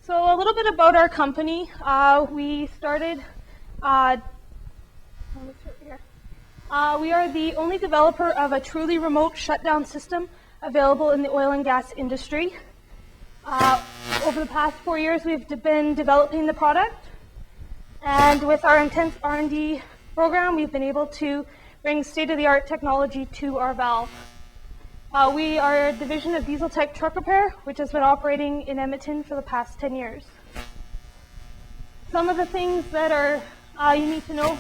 So a little bit about our company. We started, we are the only developer of a truly remote shutdown system available in the oil and gas industry. Over the past 4 years, we've been developing the product, and with our intense R&D program, we've been able to bring state-of-the-art technology to our valve. We are a division of Diesel Tech Truck Repair, which has been operating in Edmonton for the past 10 years. Some of the things that are you need to know.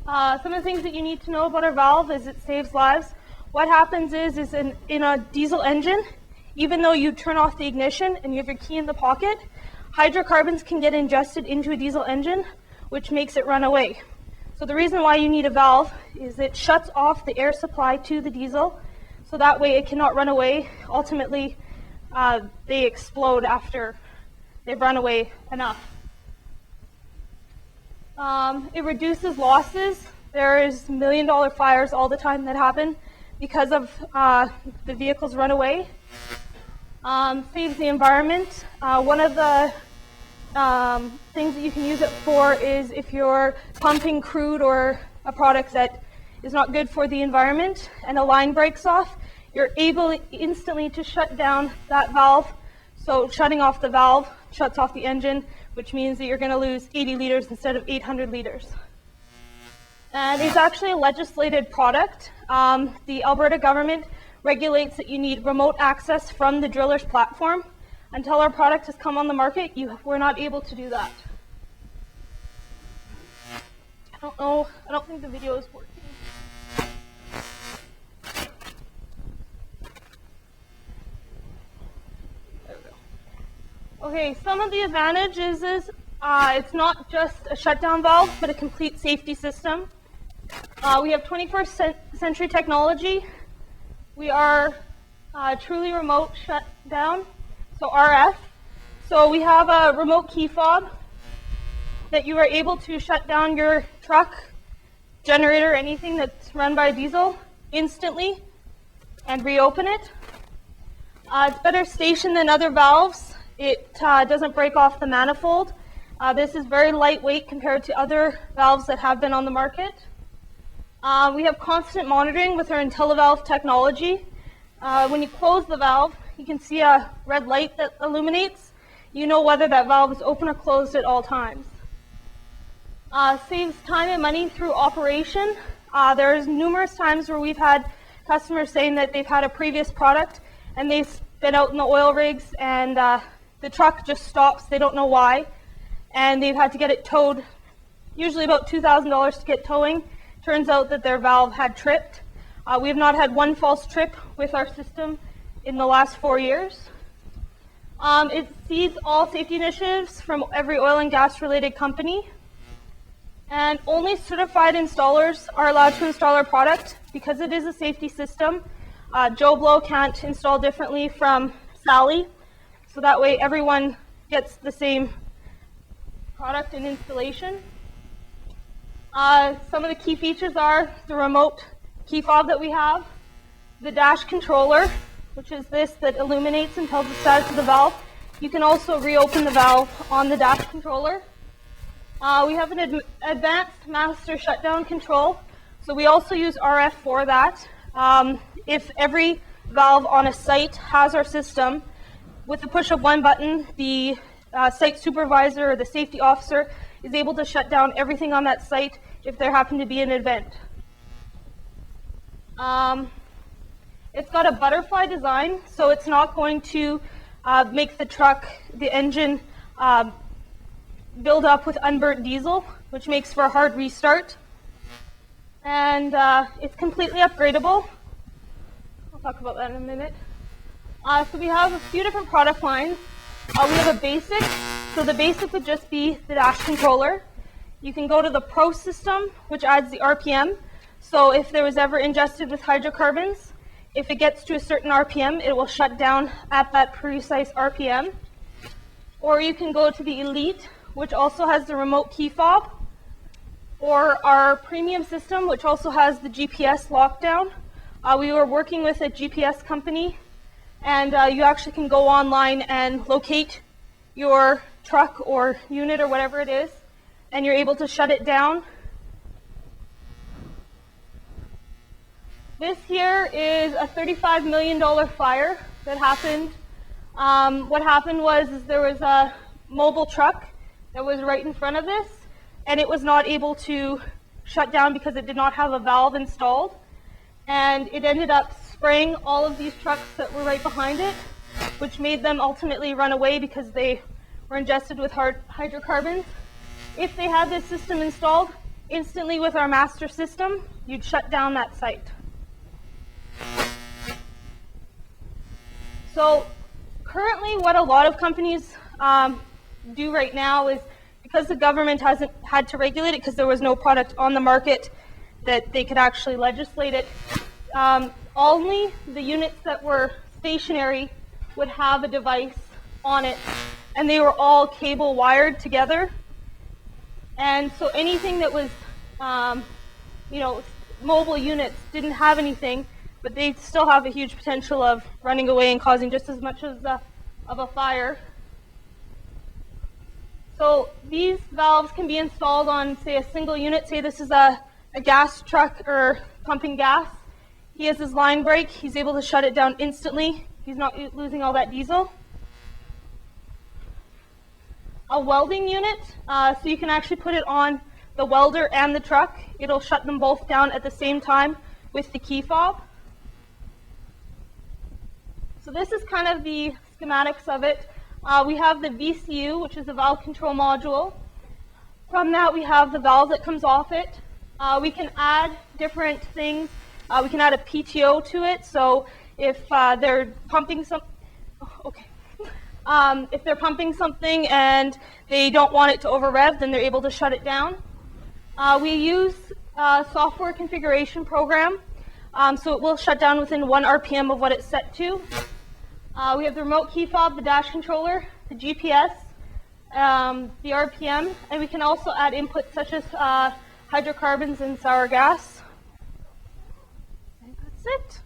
Some of the things that you need to know about our valve is it saves lives. What happens is in a diesel engine, even though you turn off the ignition and you have your key in the pocket, hydrocarbons can get ingested into a diesel engine, which makes it run away. So the reason why you need a valve is it shuts off the air supply to the diesel, so that way it cannot run away. Ultimately, they explode after they've run away enough. It reduces losses. There's million-dollar fires all the time that happen because of the vehicles run away. Saves the environment. One of the things that you can use it for is if you're pumping crude or a product that is not good for the environment and a line breaks off, you're able instantly to shut down that valve. So shutting off the valve shuts off the engine, which means that you're going to lose 80 liters instead of 800 liters. And it's actually a legislated product. The Alberta government regulates that you need remote access from the driller's platform. Until our product has come on the market, we're not able to do that. I don't think the video is working. There we go. Okay, some of the advantages is it's not just a shutdown valve, but a complete safety system. We have 21st century technology. We are truly remote shutdown. So RF. So we have a remote key fob that you are able to shut down your truck, generator, anything that's run by diesel instantly and reopen it. It's better stationed than other valves. It doesn't break off the manifold. This is very lightweight compared to other valves that have been on the market. We have constant monitoring with our IntelliValve technology. When you close the valve, you can see a red light that illuminates. You know whether that valve is open or closed at all times. Saves time and money through operation. There's numerous times where we've had customers saying that they've had a previous product and they've been out in the oil rigs and the truck just stops. They don't know why. And they've had to get it towed, usually about $2,000 to get towing. Turns out that their valve had tripped. We have not had one false trip with our system in the last 4 years. It sees all safety initiatives from every oil and gas related company. And only certified installers are allowed to install our product because it is a safety system. Joe Blow can't install differently from Sally. So that way everyone gets the same product and installation. Some of the key features are the remote key fob that we have, the dash controller, which is this that illuminates and tells the status of the valve. You can also reopen the valve on the dash controller. We have an advanced master shutdown control, so we also use RF for that. If every valve on a site has our system, with the push of one button, the site supervisor or the safety officer is able to shut down everything on that site if there happened to be an event. It's got a butterfly design, so it's not going to make the engine build up with unburnt diesel, which makes for a hard restart. And it's completely upgradable. I'll talk about that in a minute. So we have a few different product lines. We have a basic. So the basic would just be the dash controller. You can go to the Pro system, which adds the RPM. So if there was ever ingested with hydrocarbons, if it gets to a certain RPM, it will shut down at that precise RPM. Or you can go to the Elite, which also has the remote key fob, or our premium system, which also has the GPS lockdown. We were working with a GPS company and you actually can go online and locate your truck or unit or whatever it is, and you're able to shut it down. This here is a $35 million fire that happened. What happened was there was a mobile truck that was right in front of this, and it was not able to shut down because it did not have a valve installed, and it ended up spraying all of these trucks that were right behind it, which made them ultimately run away because they were ingested with hydrocarbons. If they had this system installed, instantly with our master system, you'd shut down that site. So currently what a lot of companies do right now is, because the government hasn't had to regulate it because there was no product on the market that they could actually legislate it, only the units that were stationary would have a device on it, and they were all cable wired together. And so anything that was, mobile units didn't have anything, but they still have a huge potential of running away and causing just as much of a fire. So these valves can be installed on, say, a single unit. Say this is a gas truck or pumping gas. He has his line brake. He's able to shut it down instantly. He's not losing all that diesel. A welding unit, so you can actually put it on the welder and the truck. It'll shut them both down at the same time with the key fob. So this is kind of the schematics of it. We have the VCU, which is a valve control module. From that, we have the valve that comes off it. We can add different things. We can add a PTO to it. So if they're pumping if they're pumping something and they don't want it to over rev, then they're able to shut it down. We use a software configuration program, so it will shut down within 1 RPM of what it's set to. We have the remote key fob, the dash controller, the GPS, the RPM, and we can also add inputs such as hydrocarbons and sour gas. I think that's it.